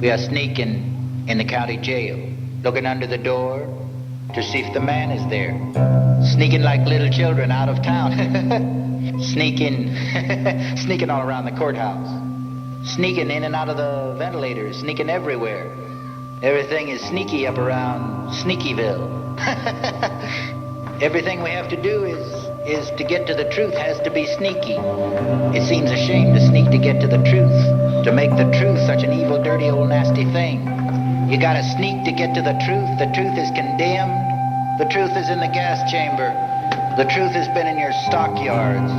We are sneaking in the county jail, looking under the door to see if the man is there. Sneaking like little children out of town. Sneaking, sneaking all around the courthouse. Sneaking in and out of the ventilators, sneaking everywhere. Everything is sneaky up around Sneakyville. Everything we have to do is to get to the truth has to be sneaky. It seems a shame to sneak to get to the truth, to make the truth such an evil, dirty, old, nasty thing. You gotta sneak to get to the truth. The truth is condemned. The truth is in the gas chamber. The truth has been in your stockyards,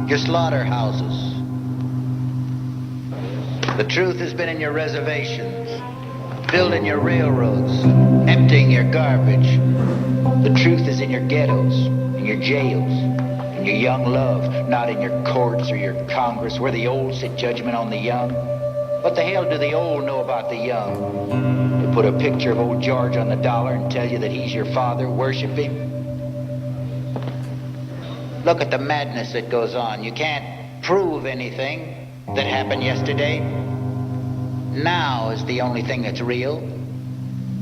your slaughterhouses. The truth has been in your reservations, building your railroads, emptying your garbage. The truth is in your ghettos, in your jails, in your young love, not in your courts or your Congress, where the old sit judgment on the young. What the hell do the old know about the young? To put a picture of old George on the dollar and tell you that he's your father, worship him? Look at the madness that goes on. You can't prove anything that happened yesterday. Now is the only thing that's real.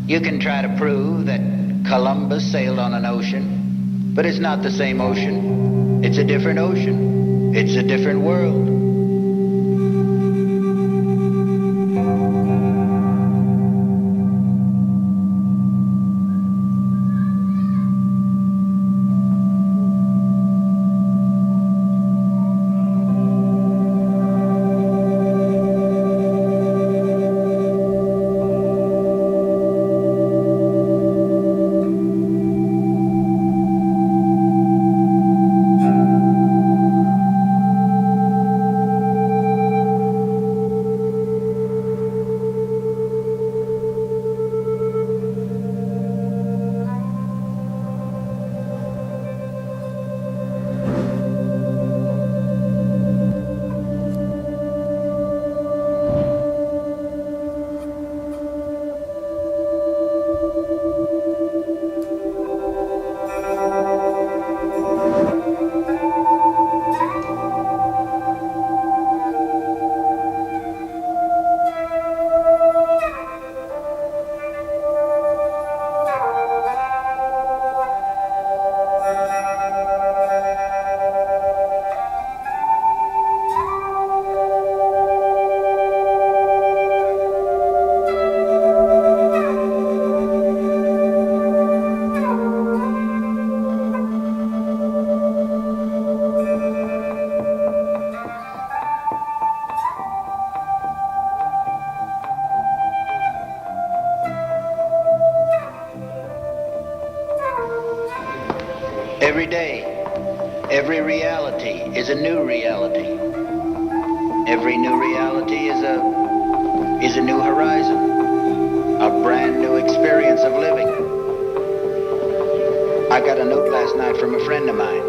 You can try to prove that Columbus sailed on an ocean, but it's not the same ocean. It's a different ocean. It's a different world. Every day, every reality is a new reality. Every new reality is a new horizon, a brand new experience of living. I got a note last night from a friend of mine.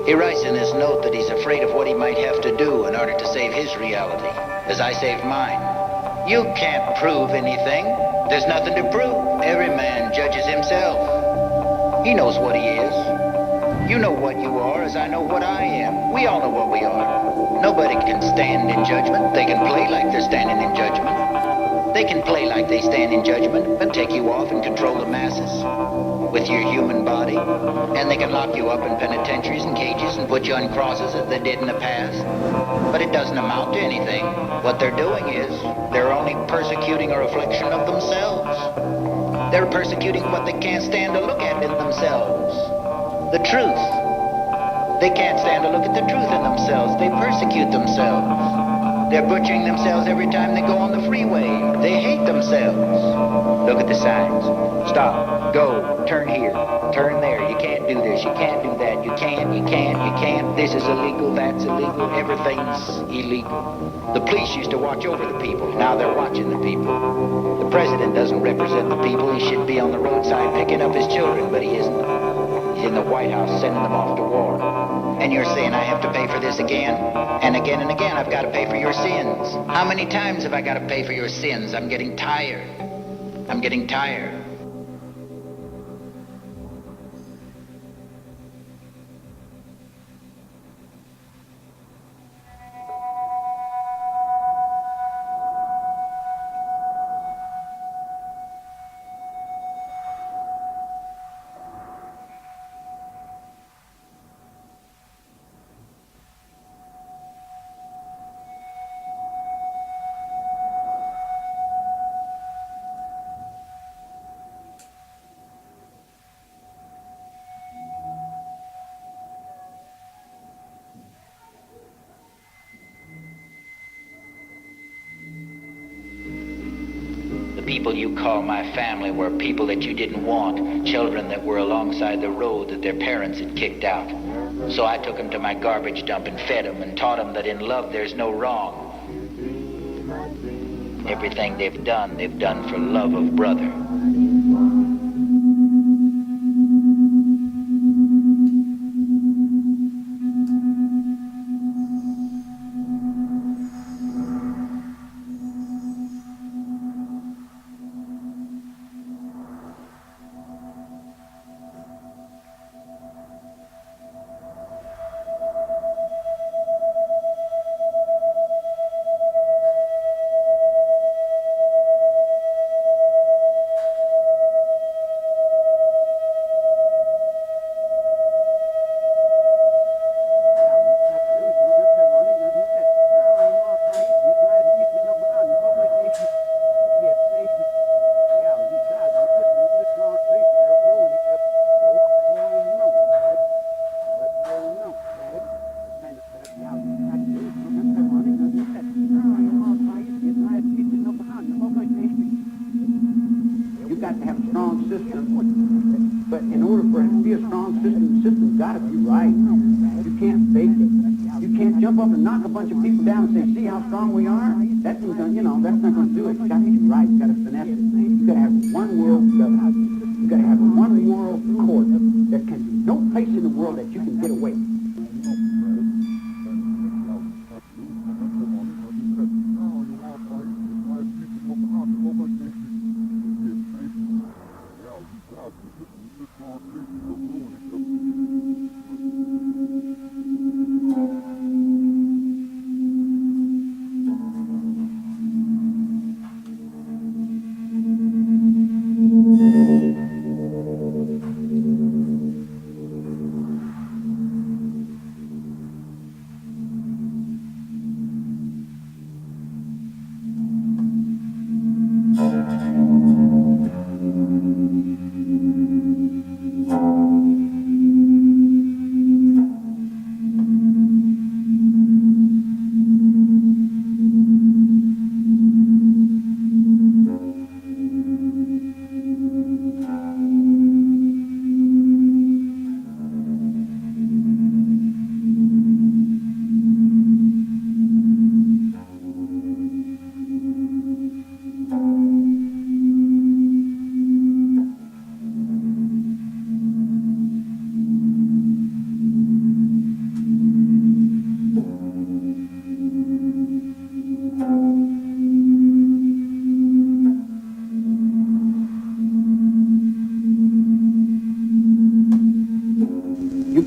He writes in this note that he's afraid of what he might have to do in order to save his reality, as I saved mine. You can't prove anything. There's nothing to prove. Every man judges himself. He knows what he is. You know what you are as I know what I am. We all know what we are. Nobody can stand in judgment. They can play like they're standing in judgment. They can play like they stand in judgment and take you off and control the masses with your human body. And they can lock you up in penitentiaries and cages and put you on crosses as they did in the past. But it doesn't amount to anything. What they're doing is they're only persecuting a reflection of themselves. They're persecuting what they can't stand to look at in themselves. The truth. They can't stand to look at the truth in themselves. They persecute themselves. They're butchering themselves every time they go on the freeway. They hate themselves. Look at the signs. Stop. Go. Turn here. Turn there. You can't do this. You can't do that. You can't. You can't. You can't. This is illegal. That's illegal. Everything's illegal. The police used to watch over the people. Now they're watching the people. The president doesn't represent the people. He should be on the roadside picking up his children, but he isn't. He's in the White House sending them off to war. And you're saying I have to pay for this again? And again and again, I've got to pay for your sins. How many times have I got to pay for your sins? I'm getting tired. I'm getting tired. people you call my family were people that you didn't want, children that were alongside the road that their parents had kicked out. So I took them to my garbage dump and fed them and taught them that in love there's no wrong. Everything they've done for love of brother.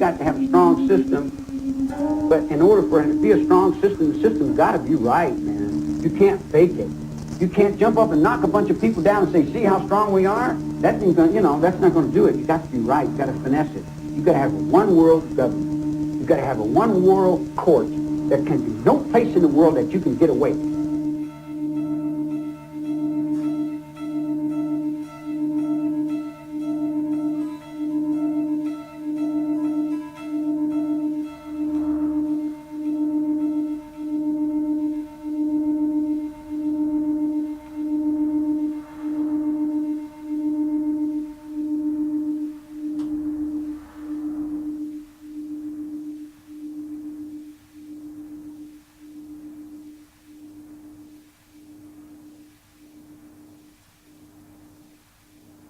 Got to have a strong system, but in order for it to be a strong system, the system's got to be right, man. You can't fake it. You can't jump up and knock a bunch of people down and say, "See how strong we are?" That ain't gonna, that's not going to do it. You got to be right. You got to finesse it. You got to have a one world government. You got to have a one world court. There can be no place in the world that you can get away.